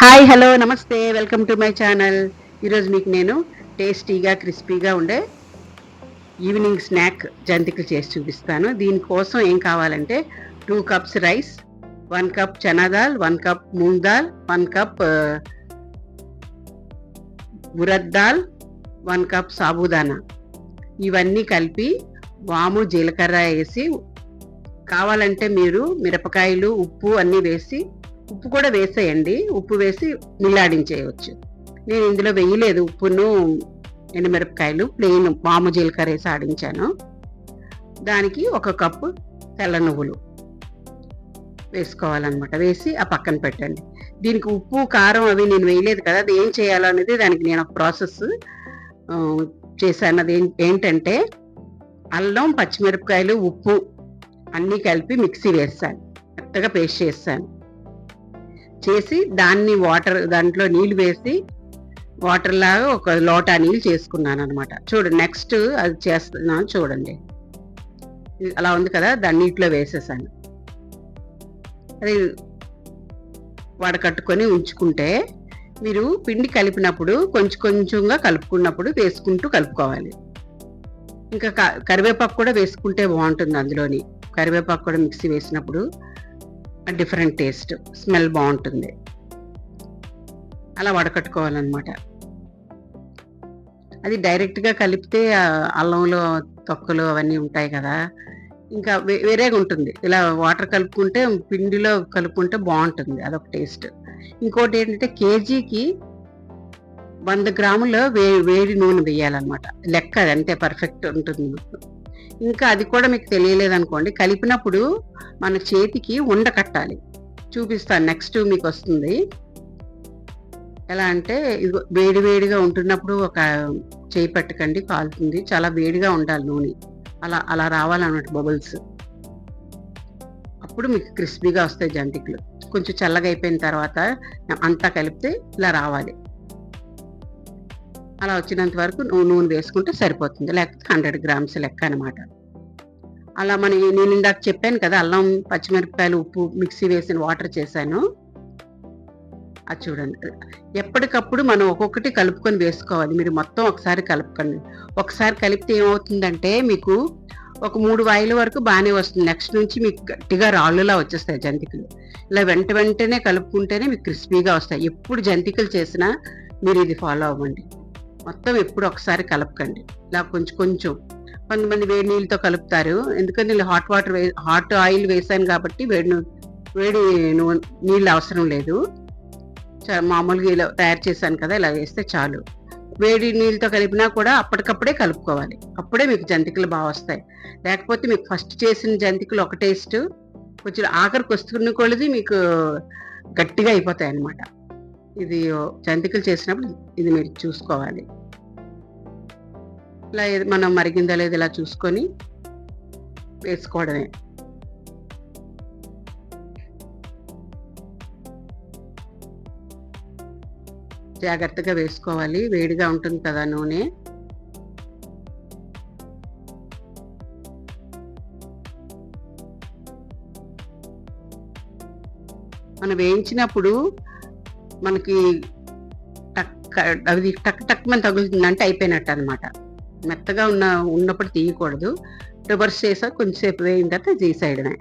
Hi hello నమస్తే welcome to my channel. ఈరోజు మీకు నేను టేస్టీగా క్రిస్పీగా ఉండే ఈవినింగ్ స్నాక్ జంతికలు చేసి చూపిస్తాను. దీనికోసం ఏం కావాలంటే 2 cups rice, 1 cup chana dal, 1 cup moong dal, 1 cup urad dal, 1 cup sabudana, ఇవన్నీ కలిపి వాము జీలకర్ర వేసి, కావాలంటే మీరు మిరపకాయలు ఉప్పు అన్నీ వేసి, ఉప్పు కూడా వేసేయండి, ఉప్పు వేసి మిల్లాడించేయవచ్చు. నేను ఇందులో వేయలేదు ఉప్పును ఎండుమిరపకాయలు, ప్లెయిన్ వాము జీలకర్ర వేసి ఆడించాను. దానికి 1 కప్పు తెల్ల నువ్వులు వేసుకోవాలన్నమాట. వేసి ఆ పక్కన పెట్టండి. దీనికి ఉప్పు కారం అవి నేను వేయలేదు కదా, అది ఏం చేయాలో అనేది దానికి నేను ఒక ప్రాసెస్ చేశాను. అది ఏంటంటే అల్లం, పచ్చిమిరపకాయలు, ఉప్పు అన్నీ కలిపి మిక్సీ వేస్తాను, మెత్తగా పేస్ట్ చేసి దాన్ని దాంట్లో నీళ్ళు వేసి వాటర్ లాగా ఒక లోటా నీళ్ళు చేసుకున్నాను అనమాట. చూడండి, నెక్స్ట్ అది చేస్తున్నాను చూడండి. అలా ఉంది కదా, దాన్ని నీటిలో వేసేసాను. అది వడకట్టుకొని ఉంచుకుంటే మీరు పిండి కలిపినప్పుడు కొంచెం కొంచెంగా కలుపుకున్నప్పుడు వేసుకుంటూ కలుపుకోవాలి. ఇంకా కరివేపాకు కూడా వేసుకుంటే బాగుంటుంది. అందులోని కరివేపాకు కూడా మిక్సీ వేసినప్పుడు డిఫరెంట్ టేస్ట్, స్మెల్ బాగుంటుంది. అలా వడకట్టుకోవాలన్నమాట. అది డైరెక్ట్గా కలిపితే అల్లంలో తొక్కలు అవన్నీ ఉంటాయి కదా, ఇంకా వేరేగా ఉంటుంది. ఇలా వాటర్ కలుపుకుంటే, పిండిలో కలుపుకుంటే బాగుంటుంది, అదొక టేస్ట్. ఇంకోటి ఏంటంటే కేజీకి 100 గ్రాముల వేడి నూనె వేయాలన్నమాట. లెక్క అంతే, పర్ఫెక్ట్ ఉంటుంది. ఇంకా అది కూడా మీకు తెలియలేదనుకోండి, కలిపినప్పుడు మన చేతికి ఉండ కట్టాలి. చూపిస్తాను, నెక్స్ట్ మీకు వస్తుంది. ఎలా అంటే వేడి వేడిగా ఉంటున్నప్పుడు ఒక చేయి పట్టకండి, కాలుతుంది. చాలా వేడిగా ఉండాలి నూనె. అలా అలా రావాలన్నమాట బబుల్స్. అప్పుడు మీకు క్రిస్పీగా వస్తాయి జంతికలు. కొంచెం చల్లగా అయిపోయిన తర్వాత అంతా కలిపితే ఇలా రావాలి. అలా వచ్చినంత వరకు నూనె వేసుకుంటే సరిపోతుంది, లేకపోతే 100 గ్రామ్స్ లెక్క అనమాట. అలా నేను ఇందాక చెప్పాను కదా, అల్లం, పచ్చిమిరపకాయలు, ఉప్పు మిక్సీ వేసిన వాటర్ చేశాను. అది చూడండి, ఎప్పటికప్పుడు మనం ఒక్కొక్కటి కలుపుకొని వేసుకోవాలి. మీరు మొత్తం ఒకసారి కలుపుకోండి. ఒకసారి కలిపితే ఏమవుతుందంటే మీకు ఒక 3 వాయిల వరకు బాగానే వస్తుంది. నెక్స్ట్ నుంచి మీకు గట్టిగా రాళ్ళులా వచ్చేస్తాయి జంతికలు. ఇలా వెంటనే కలుపుకుంటేనే మీకు క్రిస్పీగా వస్తాయి. ఎప్పుడు జంతికలు చేసినా మీరు ఇది ఫాలో అవ్వండి. మొత్తం ఎప్పుడు ఒకసారి కలపకండి, ఇలా కొంచెం కొంచెం. కొంతమంది వేడి నీళ్ళతో కలుపుతారు, ఎందుకంటే హాట్ ఆయిల్ వేసాను కాబట్టి వేడి నీళ్ళు అవసరం లేదు. మామూలుగా ఇలా తయారు చేశాను కదా, ఇలా వేస్తే చాలు. వేడి నీళ్ళతో కలిపినా కూడా అప్పటికప్పుడే కలుపుకోవాలి, అప్పుడే మీకు జంతికలు బాగా వస్తాయి. లేకపోతే మీకు ఫస్ట్ చేసిన జంతికలు ఒక టేస్ట్, కొంచెం ఆఖరికి వస్తున్న కొలది మీకు గట్టిగా అయిపోతాయి అన్నమాట. ఇది జంతికలు చేసినప్పుడు ఇది మీరు చూసుకోవాలి. ఇలా మనం మరిగిందా లేదు ఇలా చూసుకొని వేసుకోవడమే. జాగ్రత్తగా వేసుకోవాలి, వేడిగా ఉంటుంది కదా నూనె. మనం వేయించినప్పుడు మనకి అది టక్ మన తగులుతుందంటే అయిపోయినట్టు అనమాట. మెత్తగా ఉన్నప్పుడు తీయకూడదు. రివర్స్ చేసా కొంచెంసేపు వేయిన తర్వాత తీసేయడమే.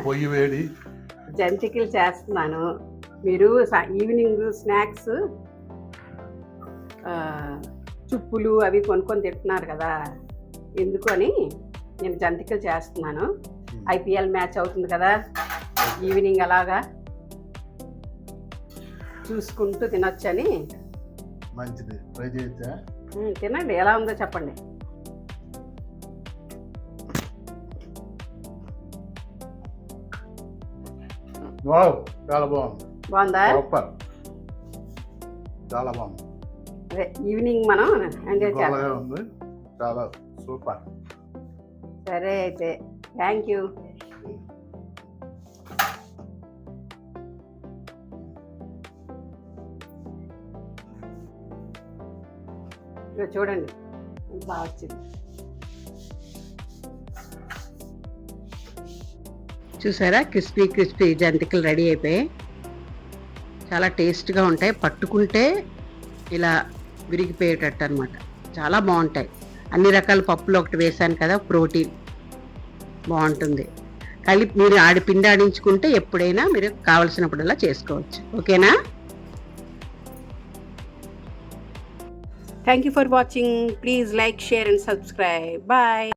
పొయ్యి వేడి జంతికలు చేస్తున్నాను. మీరు ఈవినింగ్ స్నాక్స్ చుప్పులు అవి కొనుక్కొని తింటున్నారు కదా, ఎందుకు అని నేను జంతికలు చేస్తున్నాను. ఐపీఎల్ మ్యాచ్ అవుతుంది కదా, ఈవినింగ్ అలాగా చూసుకుంటూ తినొచ్చని. మంచిది, ట్రై చేయొచ్చా? తినండి, ఎలా ఉందో చెప్పండి. వావ్, చాలా బాగుంది. బాగుందా? సూపర్, చాలా బాగుంది. అదే ఈవినింగ్ మనం ఎంజాయ్ చేయాలి. ఉంది, చాలా సూపర్. సరే అయితే, థ్యాంక్ యూ. చూడండి బాగా వచ్చింది. చూసారా క్రిస్పీ క్రిస్పీ జంతికలు రెడీ అయిపోయాయి. చాలా టేస్ట్గా ఉంటాయి. పట్టుకుంటే ఇలా విరిగిపోయేటట్టు అనమాట. చాలా బాగుంటాయి. అన్ని రకాల పప్పులు ఒకటి వేసాను కదా, ప్రోటీన్ బాగుంటుంది. కలిపి మీరు పిండి ఆడించుకుంటే ఎప్పుడైనా మీరు కావలసినప్పుడల్లా చేసుకోవచ్చు. ఓకేనా? Thank you for watching. Please like, share and subscribe. Bye.